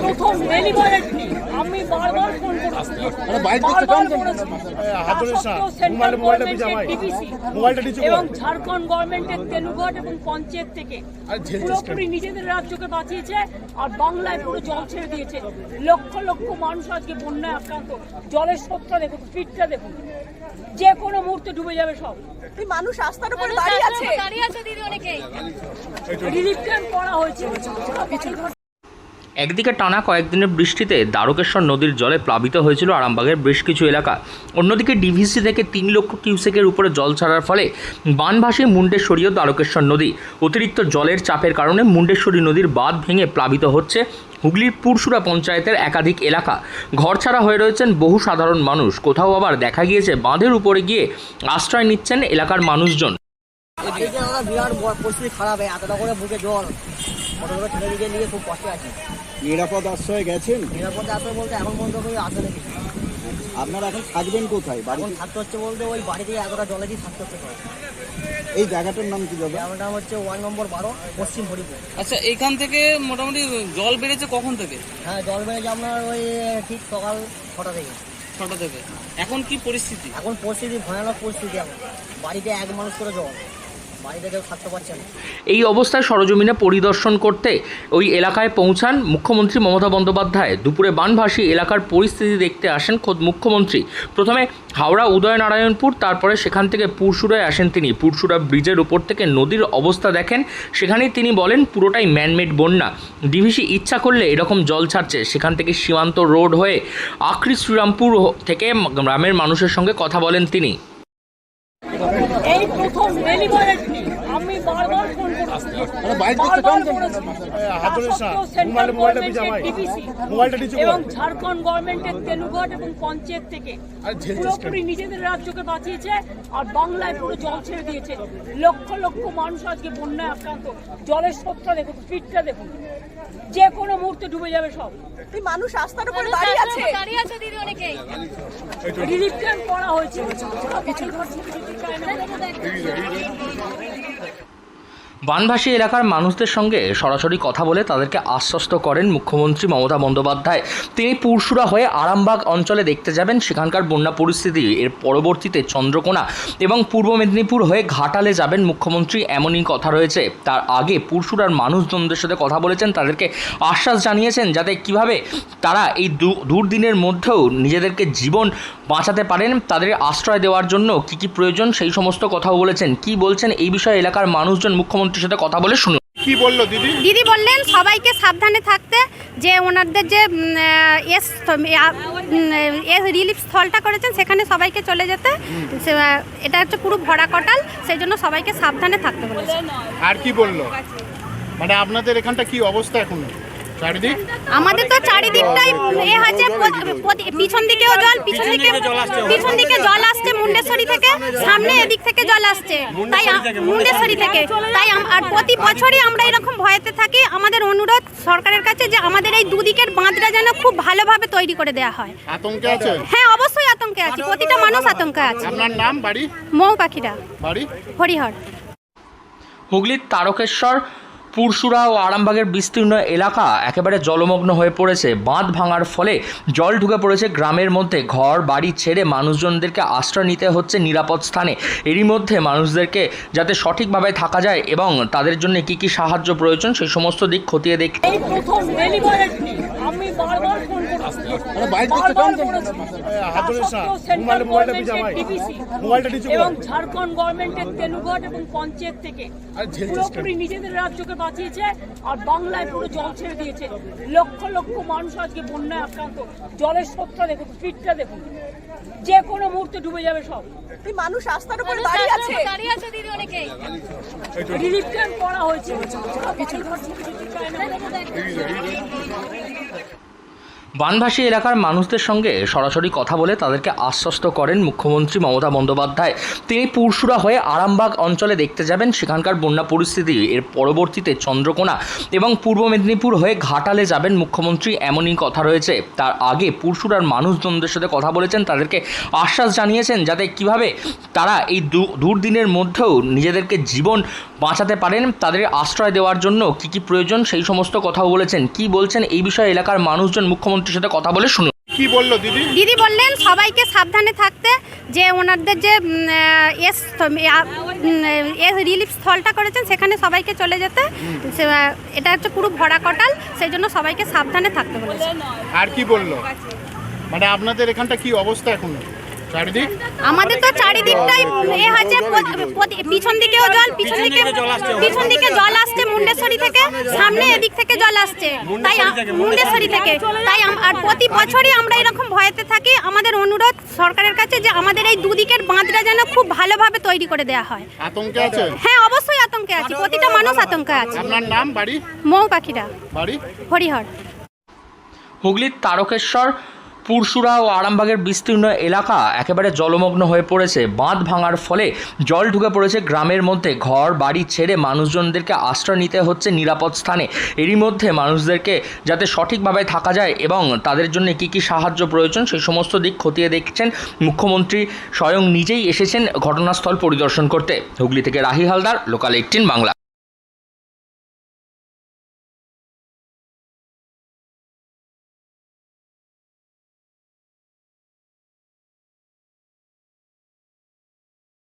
প্রথম ডেলিভারেটলি আমি বারবার ফোন করেছি, সেন্ট্রাল গভর্নমেন্টের ডিবিসি এবং ঝাড়খণ্ড গভর্নমেন্টের তেলুঘাট এবং পঞ্চায়েত থেকে পুরোপুরি নিজেদের রাজ্যকে বাঁচিয়েছে আর বাংলায় পুরো জল ছেড়ে দিয়েছে। লক্ষ লক্ষ মানুষ আজকে বন্যায় আক্রান্ত। জলের স্রোতটা দেখুন, স্পিডটা দেখুন, যে কোনো মুহূর্তে ডুবে যাবে সব। মানুষ রাস্তার উপরে দাঁড়িয়ে আছে দিদি, অনেকেই রিলিফ ক্যাম্প করা হয়েছে। একদিকে টানা কয়েকদিনের বৃষ্টিতে দ্বারকেশ্বর নদীর জলে প্লাবিত হয়েছিল আরামবাগের বেশ কিছু এলাকা। অন্যদিকে ডিভিসি থেকে 3 লক্ষ কিউসেকের উপরে জল ছাড়ার ফলে বানভাসী মুন্ডেশ্বরী ও দ্বারকেশ্বর নদী। অতিরিক্ত জলের চাপের কারণে মুন্ডেশ্বরী নদীর বাঁধ ভেঙে প্লাবিত হচ্ছে হুগলির পুরসুরা পঞ্চায়েতের একাধিক এলাকা। ঘরছাড়া হয়ে রয়েছেন বহু সাধারণ মানুষ। কোথাও আবার দেখা গিয়েছে বাঁধের উপরে গিয়ে আশ্রয় নিচ্ছেন এলাকার মানুষজন। বিরাট পরিস্থিতি খারাপ, এতটা করে বুকে জল, কতগুলো ছেলেদিকে নিয়ে খুব কষ্টে আছি। নিরাপদ আশ্রয়ে গেছেন? নিরাপদ আশ্রয় বলতে এখন পর্যন্ত কোনো আসে নাকি। আপনারা এখন থাকবেন কোথায়? এখন থাকতে হচ্ছে বলতে ওই বাড়ি থেকে এতটা জলে দিয়ে থাকতে হচ্ছে। এই জায়গাটার নাম কি দাদা? জায়গাটার নাম হচ্ছে 1 নম্বর 12 পশ্চিম হরিপুর। আচ্ছা, এইখান থেকে মোটামুটি জল বেড়েছে কখন থেকে? হ্যাঁ, জল বেড়েছে আপনার ওই ঠিক সকাল 6টা থেকে। 6টা থেকে। এখন কি পরিস্থিতি? এখন পরিস্থিতি ভয়ানক পরিস্থিতি। এখন বাড়িতে এক মানুষ করে জল, বাড়িতে কেউ থাকতে পারছে না। এই অবস্থায় সরজমিনে পরিদর্শন করতে ওই এলাকায় পৌঁছান মুখ্যমন্ত্রী মমতা বন্দ্যোপাধ্যায়। দুপুরে বানভাসী এলাকার পরিস্থিতি দেখতে আসেন খোদ মুখ্যমন্ত্রী। প্রথমে হাওড়া উদয়নারায়ণপুর, তারপরে সেখান থেকে পুরসুরায় আসেন তিনি। পুরসুরা ব্রিজের উপর থেকে নদীর অবস্থা দেখেন। সেখানেই তিনি বলেন পুরোটাই ম্যানমেড বন্যা। ডিভিসি ইচ্ছা করলে এরকম জল ছাড়ছে। সেখান থেকে সীমান্ত রোড হয়ে আখরি শ্রীরামপুর থেকে গ্রামের মানুষের সঙ্গে কথা বলেন তিনি। এই প্রথম ডেলিভারেটলি আমি বারবার ফোন করেছি, সেন্ট্রাল গভর্নমেন্টের ডিবিসি এবং ঝাড়খণ্ড গভর্নমেন্টের তেলুঘাট এবং পঞ্চায়েত থেকে পুরোপুরি নিজেদের রাজ্যকে বাঁচিয়েছে আর বাংলায় পুরো জল ছেড়ে দিয়েছে। লক্ষ লক্ষ মানুষ আজকে বন্যায় আক্রান্ত। জলের স্রোতটা দেখুন, স্পিডটা দেখুন, যে কোনো মুহূর্তে ডুবে যাবে সব। মানুষ রাস্তার উপরে দাঁড়িয়ে আছে দিদি, অনেকেই রিলিফ ক্যাম্প করা হয়েছে। বানভাসী এলাকার মানুষদের সঙ্গে সরাসরি কথা বলে তাদেরকে আশ্বস্ত করেন মুখ্যমন্ত্রী মমতা বন্দ্যোপাধ্যায়। তিনি পুরসুরা হয়ে আরামবাগ অঞ্চলে দেখতে যাবেন সেখানকার বন্যা পরিস্থিতি। এর পরবর্তীতে চন্দ্রকোনা এবং পূর্ব মেদিনীপুর হয়ে ঘাটালে যাবেন মুখ্যমন্ত্রী, এমনই কথা রয়েছে। তার আগে পুরসুরার মানুষজনদের সাথে কথা বলেছেন, তাদেরকে আশ্বাস জানিয়েছেন যাতে কিভাবে তারা এই দুর্দিনের মধ্যেও নিজেদেরকে জীবন বাঁচাতে পারেন। তাদের আশ্রয় দেওয়ার জন্য কি কি প্রয়োজন সেই সমস্ত কথাও বলেছেন। কি বলছেন এই বিষয়ে এলাকার মানুষজন মুখ্যমন্ত্রীর সাথে কথা বলে শুনুন। কি বললো দিদি? দিদি বললেন সবাইকে সাবধানে থাকতে, যে ওনাদের যে রিলিফ স্থলটা করেছেন সেখানে সবাইকে চলে যেতে। এটা হচ্ছে পুরো ভরা কটাল, সেই জন্য সবাইকে সাবধানে থাকতে বলেছেন। আর কি বললো? মানে আপনাদের এখানটা কি অবস্থা এখন? আমাদের তো চারিদিকটাই আছে, পিছন দিকেও জল, পিছন দিকে জল আসছে মুন্ডেশ্বরী থেকে, সামনে এদিক থেকে জল আসছে, তাই মুন্ডেশ্বরী থেকে। তাই আর প্রতি বছরই আমরা এরকম ভয়েতে থাকি। আমাদের অনুরোধ সরকারের কাছে যে আমাদের এই দুদিকের বাঁধটা যেন খুব ভালোভাবে তৈরি করে দেওয়া হয়। আতঙ্কে আছে? হ্যাঁ, অবশ্যই আতঙ্কে আছে, প্রতিটা মানুষ আতঙ্কে আছে। আপনার নাম, বাড়ি? মৌ পাখিরা, বাড়ি হরিহর। হুগলির তারকেশ্বর, পুরসুরা ও আরামবাগের বিস্তীর্ণ এলাকা একেবারে জলমগ্ন হয়ে পড়েছে। বাঁধ ভাঙার ফলে জল ঢুকে পড়েছে গ্রামের মধ্যে। ঘর বাড়ি ছেড়ে মানুষজনদেরকে আশ্রয় নিতে হচ্ছে নিরাপদ স্থানে। এরই মধ্যে মানুষদেরকে যাতে সঠিকভাবে থাকা যায় এবং তাদের জন্য কি কি সাহায্য প্রয়োজন সেই সমস্ত দিক খতিয়ে দেখতে এই প্রথম ডেলিভারেটলি আমি বারবার ফোন করেছি, সেন্ট্রাল গভর্নমেন্টের ডিবিসি এবং ঝাড়খণ্ড গভর্নমেন্টের তেলুঘাট এবং পঞ্চায়েত থেকে পুরোপুরি নিজেদের রাজ্যকে বাঁচিয়েছে আর বাংলায় পুরো জল ছেড়ে দিয়েছে। লক্ষ লক্ষ মানুষ আজকে বন্যায় আক্রান্ত। জলের স্রোতটা দেখুন, স্পিডটা দেখুন, যে কোনো মুহূর্তে ডুবে যাবে সব। মানুষ রাস্তার উপরে দাঁড়িয়ে আছে দিদি, অনেকেই রিলিফ ক্যাম্প করা হয়েছে। বানভাসী এলাকার মানুষদের সঙ্গে সরাসরি কথা বলে তাদেরকে আশ্বস্ত করেন মুখ্যমন্ত্রী মমতা বন্দ্যোপাধ্যায়। তিনি পুরসুরা হয়ে আরামবাগ অঞ্চলে দেখতে যাবেন সেখানকার বন্যা পরিস্থিতি। এর পরবর্তীতে চন্দ্রকোনা এবং পূর্ব মেদিনীপুর হয়ে ঘাটালে যাবেন মুখ্যমন্ত্রী, এমনই কথা রয়েছে। তার আগে পুরসুরার মানুষজনদের সাথে কথা বলেছেন, তাদেরকে আশ্বাস জানিয়েছেন যাতে কিভাবে তারা এই দুর্দিনের মধ্যেও নিজেদেরকে জীবন বাঁচাতে পারেন, তাদের আশ্রয় দেওয়ার জন্য কি কি প্রয়োজন সেই সমস্ত কথাও বলেছেন। কি বলছেন এই বিষয়ে এলাকার মানুষজন মুখ্যমন্ত্রীর সাথে কথা বলে শুনুন। কি বললো দিদি? দিদি বললেন সবাইকে সাবধানে থাকতে, যে ওনাদের যে রিলিফ স্থলটা করেছেন সেখানে সবাইকে চলে যেতে, এটা হচ্ছে পুরো ভরা কটাল, সেই জন্য সবাইকে সাবধানে থাকতে বলেছে। আর কি বললো? মানে আপনাদের এখানটা কি অবস্থা এখন চারিদিক? আমাদের তো চারিদিকটাই আছে, পিছন দিকেও জল, পিছন দিকে জল আসছে মুন্ডেশ্বরী থেকে, সামনে এদিক থেকে জল আসছে, তাই মুন্ডেশ্বরী থেকে, তাই আর প্রতি বছরই আমরা এরকম ভয়েতে থাকি। আমাদের অনুরোধ সরকারের কাছে যে আমাদের এই দুদিকের বাঁধটা যেন খুব ভালোভাবে তৈরি করে দেওয়া হয়। আতঙ্কে আছে? হ্যাঁ, অবশ্যই আতঙ্কে আছে, প্রতিটা মানুষ আতঙ্কে আছে। আপনার নাম, বাড়ি? মৌ পাখিরা, বাড়ি হরিহর। হুগলির তারকেশ্বর, পুরসুরা ও আরামবাগের বিস্তীর্ণ এলাকা একেবারে জলমগ্ন হয়ে পড়েছে। বাঁধ ভাঙার ফলে জল ঢুকে পড়েছে গ্রামের মধ্যে, ঘর বাড়ি ছেড়ে মানুষজনদেরকে আশ্রয় নিতে হচ্ছে নিরাপদ স্থানে। এরই মধ্যে মানুষদেরকে যাতে সঠিকভাবে থাকা যায় এবং তাদের জন্য কী কী সাহায্য প্রয়োজন সেই সমস্ত দিক খতিয়ে দেখছেন মুখ্যমন্ত্রী স্বয়ং নিজেই এসেছেন ঘটনাস্থল পরিদর্শন করতে। হুগলি থেকে রাহি হালদার, লোকাল 18 বাংলা।